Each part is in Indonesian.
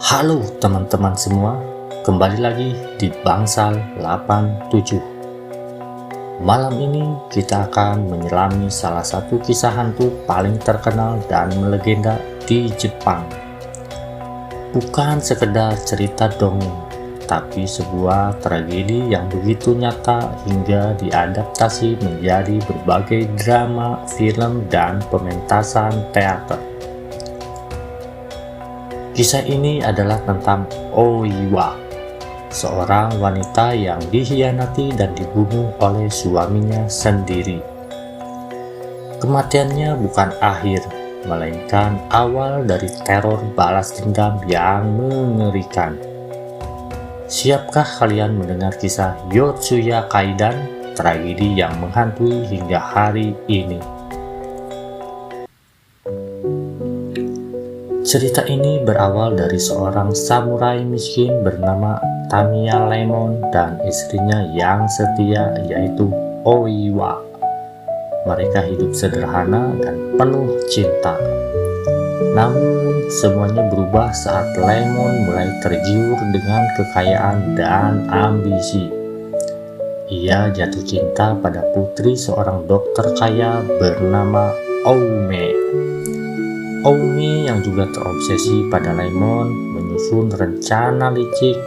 Halo teman-teman semua, kembali lagi di Bangsal 87. Malam ini kita akan menyelami salah satu kisah hantu paling terkenal dan melegenda di Jepang. Bukan sekedar cerita dongeng, tapi sebuah tragedi yang begitu nyata hingga diadaptasi menjadi berbagai drama, film, dan pementasan teater. Kisah ini adalah tentang Oiwa, seorang wanita yang dikhianati dan dibunuh oleh suaminya sendiri. Kematiannya bukan akhir, melainkan awal dari teror balas dendam yang mengerikan. Siapkah kalian mendengar kisah Yotsuya Kaidan, tragedi yang menghantui hingga hari ini? Cerita ini berawal dari seorang samurai miskin bernama Tamiya Lemon dan istrinya yang setia, yaitu Oiwa. Mereka hidup sederhana dan penuh cinta. Namun semuanya berubah saat Lemon mulai tergiur dengan kekayaan dan ambisi. Ia jatuh cinta pada putri seorang dokter kaya bernama Oume. Oume yang juga terobsesi pada Lemon menyusun rencana licik.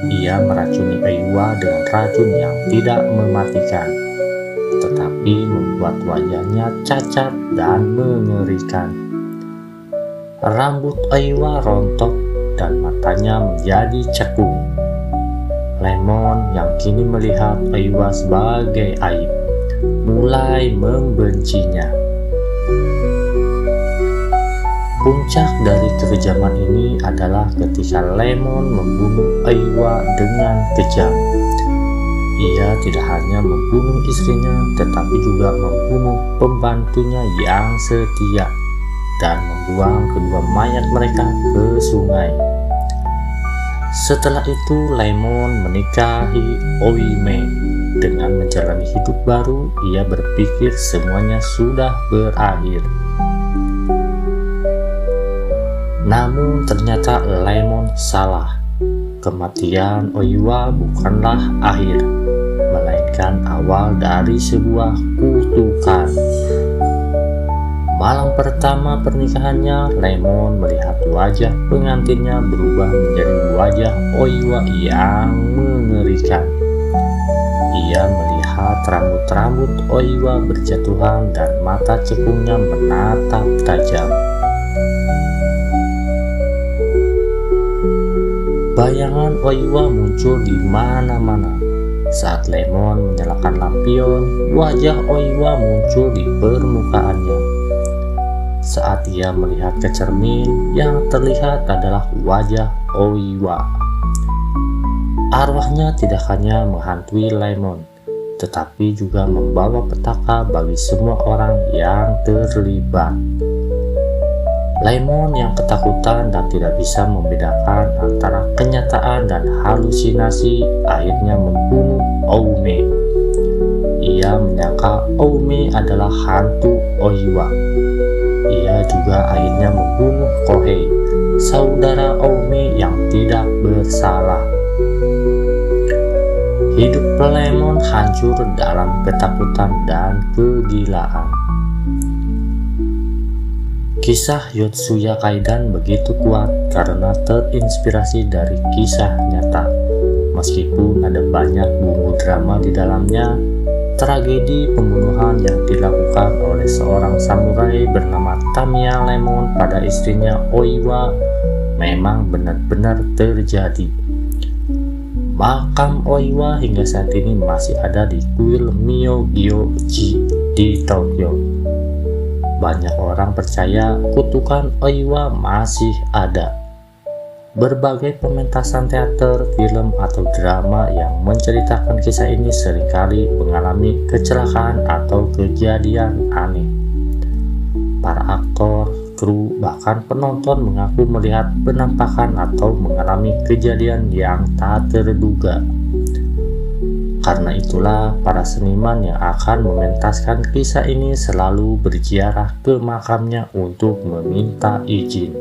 Ia meracuni Oiwa dengan racun yang tidak mematikan, tetapi membuat wajahnya cacat dan mengerikan. Rambut Oiwa rontok dan matanya menjadi cekung. Lemon yang kini melihat Oiwa sebagai aib, mulai membencinya. Puncak dari kekejaman ini adalah ketika Lemon membunuh Oiwa dengan kejam. Ia tidak hanya membunuh istrinya, tetapi juga membunuh pembantunya yang setia dan membuang kedua mayat mereka ke sungai. Setelah itu Lemon menikahi Oume. Dengan menjalani hidup baru, ia berpikir semuanya sudah berakhir. Namun ternyata Lemon salah. Kematian Oiwa bukanlah akhir, melainkan awal dari sebuah kutukan. Malam pertama pernikahannya, Lemon melihat wajah pengantinnya berubah menjadi wajah Oiwa yang mengerikan. Ia melihat rambut-rambut Oiwa berjatuhan dan mata cekungnya menatap tajam. Bayangan Oiwa muncul di mana-mana. Saat Lemon menyalakan lampion, wajah Oiwa muncul di permukaannya. Saat ia melihat ke cermin, yang terlihat adalah wajah Oiwa. Arwahnya tidak hanya menghantui Lemon, tetapi juga membawa petaka bagi semua orang yang terlibat. Lemon yang ketakutan dan tidak bisa membedakan antara kenyataan dan halusinasi akhirnya membunuh Oume. Ia menyangka Oume adalah hantu Oiwa. Ia juga akhirnya membunuh Kohei, saudara Oume yang tidak bersalah. Hidup Lemon hancur dalam ketakutan dan kegilaan. Kisah Yotsuya Kaidan begitu kuat karena terinspirasi dari kisah nyata. Meskipun ada banyak bumbu drama di dalamnya, tragedi pembunuhan yang dilakukan oleh seorang samurai bernama Tamiya Lemon pada istrinya Oiwa memang benar-benar terjadi. Makam Oiwa hingga saat ini masih ada di kuil Myogyō-ji di Tokyo. Banyak orang percaya kutukan Oiwa masih ada. Berbagai pementasan teater, film, atau drama yang menceritakan kisah ini seringkali mengalami kecelakaan atau kejadian aneh. Para aktor, kru, bahkan penonton mengaku melihat penampakan atau mengalami kejadian yang tak terduga. Karena itulah para seniman yang akan mementaskan kisah ini selalu berziarah ke makamnya untuk meminta izin.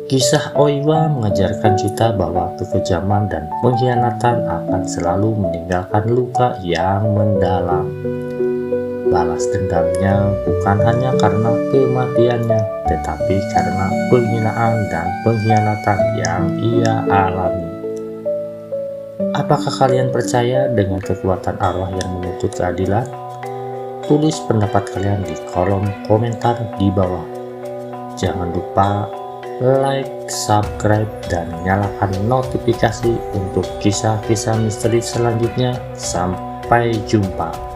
Kisah Oiwa mengajarkan kita bahwa kekejaman dan pengkhianatan akan selalu meninggalkan luka yang mendalam. Balas dendamnya bukan hanya karena kematiannya, tetapi karena penghinaan dan pengkhianatan yang ia alami. Apakah kalian percaya dengan kekuatan arwah yang menuntut keadilan? Tulis pendapat kalian di kolom komentar di bawah. Jangan lupa like, subscribe, dan nyalakan notifikasi untuk kisah-kisah misteri selanjutnya. Sampai jumpa.